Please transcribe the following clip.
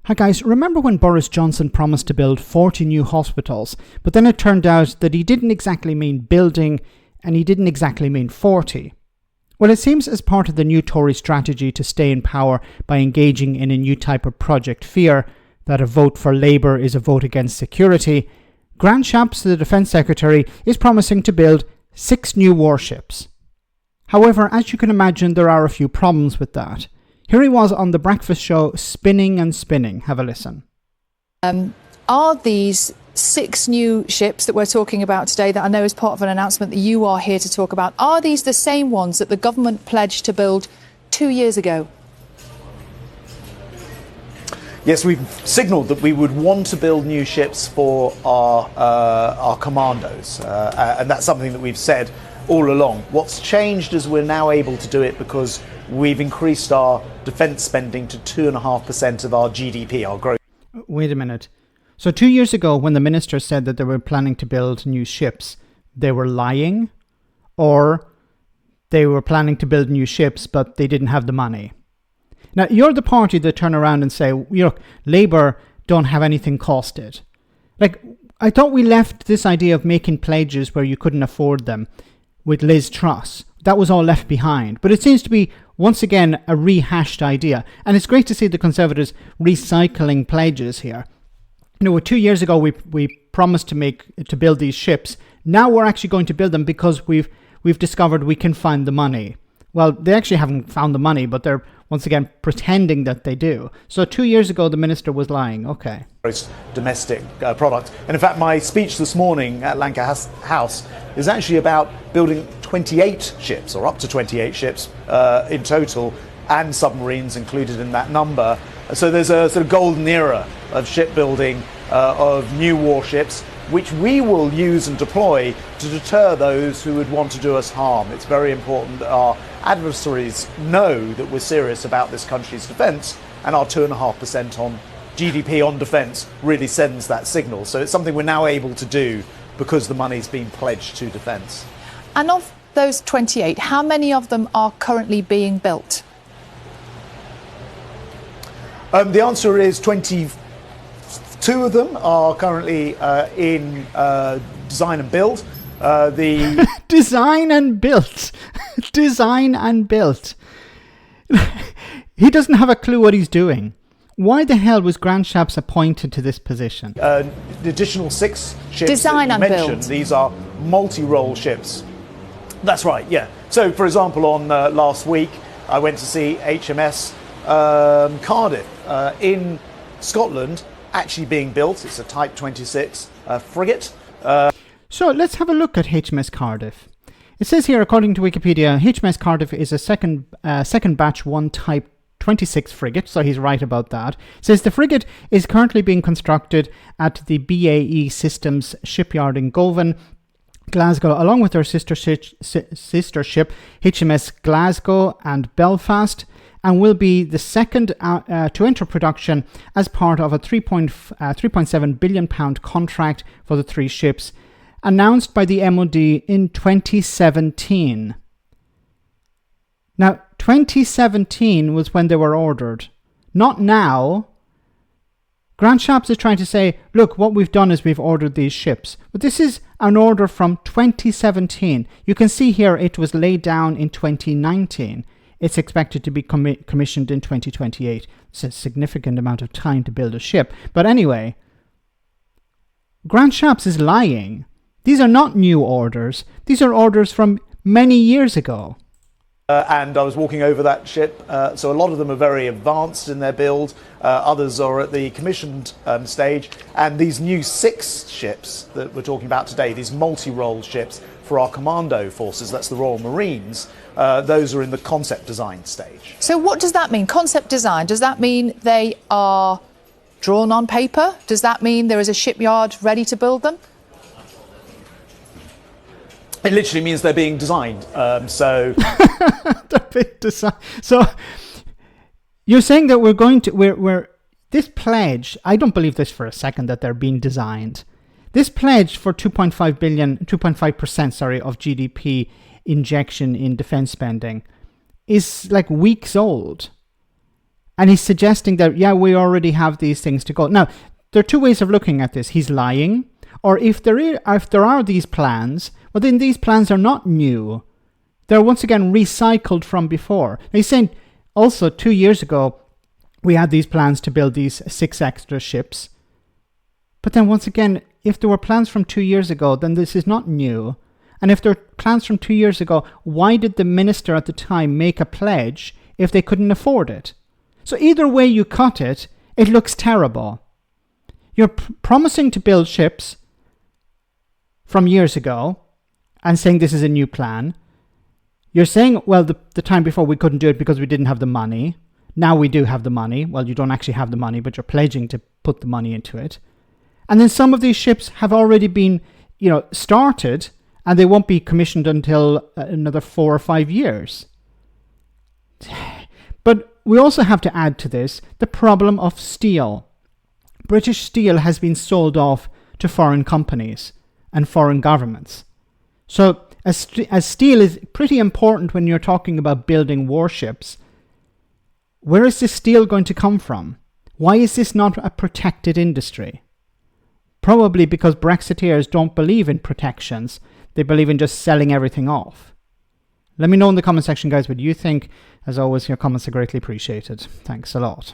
Hi guys, remember when Boris Johnson promised to build 40 new hospitals, but then it turned out that he didn't exactly mean building and he didn't exactly mean 40. Well, it seems as part of the new Tory strategy to stay in power by engaging in a new type of Project Fear, that a vote for Labour is a vote against security, Grant Shapps, the Defence Secretary, is promising to build 6 new warships. However, as you can imagine, there are a few problems with that. Here he was on The Breakfast Show, spinning and spinning. Have a listen. Are these 6 new ships that we're talking about today, that I know is part of an announcement that you are here to talk about, are these the same ones that the government pledged to build 2 years ago? Yes, we've signalled that we would want to build new ships for our commandos, and that's something that we've said all along. What's changed is we're now able to do it because we've increased our defence spending to 2.5% of our GDP, our growth. Wait a minute. So 2 years ago, when the minister said that they were planning to build new ships, they were lying? Or they were planning to build new ships, but they didn't have the money? Now, you're the party that turn around and say, look, Labour don't have anything costed. Like, I thought we left this idea of making pledges where you couldn't afford them with Liz Truss. That was all left behind. But it seems to be, once again, a rehashed idea. And it's great to see the Conservatives recycling pledges here. You know, 2 years ago, we promised to build these ships. Now we're actually going to build them because we've discovered we can find the money. Well, they actually haven't found the money, but they're, once again, pretending that they do. So 2 years ago, the minister was lying. Okay. Domestic product. And in fact, my speech this morning at Lancaster House is actually about building 28 ships, or up to 28 ships in total, and submarines included in that number. So there's a sort of golden era of shipbuilding, of new warships, which we will use and deploy to deter those who would want to do us harm. It's very important that our adversaries know that we're serious about this country's defence, and our 2.5% on GDP on defence really sends that signal. So it's something we're now able to do because the money's been pledged to defence. And of those 28, how many of them are currently being built? The answer is 22 of them are currently in design and build. Design and built. Design and built. He doesn't have a clue what he's doing. Why the hell was Grant Shapps appointed to this position? The additional 6 ships Design that you and mentioned, build. these are multi-role ships. That's right, yeah. So, for example, on last week, I went to see HMS Cardiff in Scotland, actually being built. It's a Type 26 frigate. So let's have a look at HMS Cardiff. It says here, according to Wikipedia, HMS Cardiff is a second batch 1 Type 26 frigate, so he's right about that. It says the frigate is currently being constructed at the BAE Systems shipyard in Govan, Glasgow, along with their sister ship HMS Glasgow and Belfast, and will be the second to enter production as part of a £3.7 billion contract for the 3 ships, announced by the MOD in 2017. Now, 2017 was when they were ordered, not now. Grant Shapps is trying to say, look, what we've done is we've ordered these ships. But this is an order from 2017. You can see here it was laid down in 2019. It's expected to be commissioned in 2028. It's a significant amount of time to build a ship. But anyway, Grant Shapps is lying. These are not new orders. These are orders from many years ago. And I was walking over that ship, so a lot of them are very advanced in their build, others are at the commissioned stage, and these new 6 ships that we're talking about today, these multi-role ships for our commando forces, that's the Royal Marines, those are in the concept design stage. So what does that mean, concept design? Does that mean they are drawn on paper? Does that mean there is a shipyard ready to build them? It literally means they're being designed. So they're being designed. So you're saying that we're this pledge. I don't believe this for a second that they're being designed. This pledge for 2.5% of GDP injection in defense spending is like weeks old. And he's suggesting that, yeah, we already have these things to go. Now, there are two ways of looking at this. He's lying, or if there are these plans, well, then these plans are not new. They're once again recycled from before. Now, he's saying also 2 years ago, we had these plans to build these 6 extra ships. But then once again, if there were plans from 2 years ago, then this is not new. And if there are plans from 2 years ago, why did the minister at the time make a pledge if they couldn't afford it? So either way you cut it, it looks terrible. You're promising to build ships from years ago and saying this is a new plan. You're saying, well, the time before we couldn't do it because we didn't have the money. Now we do have the money. Well, you don't actually have the money, but you're pledging to put the money into it. And then some of these ships have already been, started, and they won't be commissioned until another 4 or 5 years. But we also have to add to this the problem of steel. British steel has been sold off to foreign companies and foreign governments. So as steel is pretty important when you're talking about building warships, where is this steel going to come from? Why is this not a protected industry? Probably because Brexiteers don't believe in protections. They believe in just selling everything off. Let me know in the comment section, guys, what you think. As always, your comments are greatly appreciated. Thanks a lot.